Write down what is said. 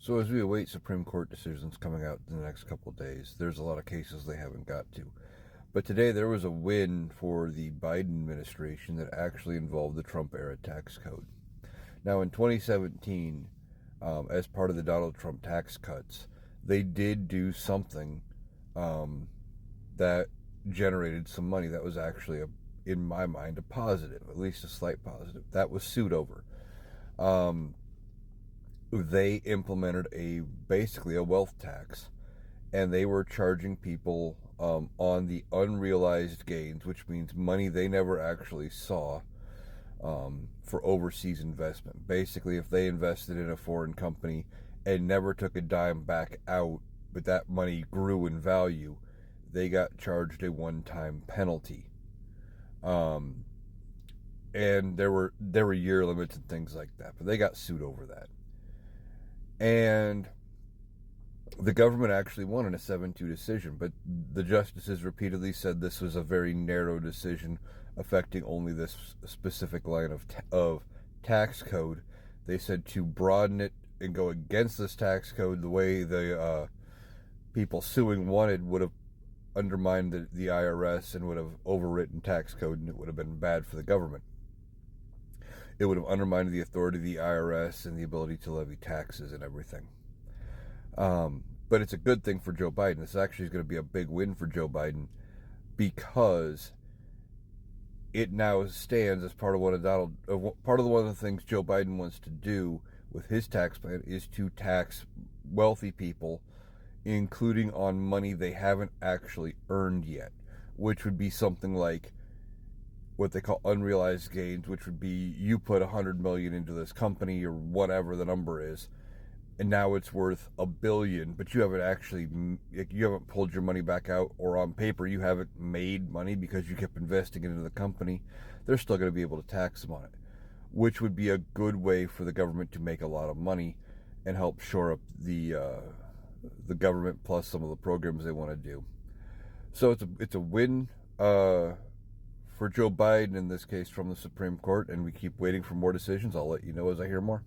So as we await Supreme Court decisions coming out in the next couple of days, there's a lot of cases they haven't got to. But today there was a win for the Biden administration that actually involved the Trump-era tax code. Now in 2017, as part of the Donald Trump tax cuts, they did do something that generated some money that was actually, in my mind, a positive, at least a slight positive. That was sued over. They implemented basically a wealth tax, and they were charging people on the unrealized gains, which means money they never actually saw, for overseas investment. Basically, if they invested in a foreign company and never took a dime back out, but that money grew in value, they got charged a one-time penalty. And there were year limits and things like that, but they got sued over that. And the government actually won in a 7-2 decision, but the justices repeatedly said this was a very narrow decision affecting only this specific line of tax code. They said to broaden it and go against this tax code the way the people suing wanted would have undermined the IRS and would have overwritten tax code, and it would have been bad for the government. It would have undermined the authority of the IRS and the ability to levy taxes and everything. But it's a good thing for Joe Biden. This actually is going to be a big win for Joe Biden because it now stands as part of one of the things Joe Biden wants to do with his tax plan is to tax wealthy people, including on money they haven't actually earned yet, which would be something like what they call unrealized gains, which would be you put $100 million into this company or whatever the number is, and now it's worth $1 billion, but you haven't pulled your money back out, or on paper you haven't made money because you kept investing it into the company. They're still going to be able to tax them on it, which would be a good way for the government to make a lot of money and help shore up the government plus some of the programs they want to do. So it's a win for Joe Biden in this case from the Supreme Court, and we keep waiting for more decisions. I'll let you know as I hear more.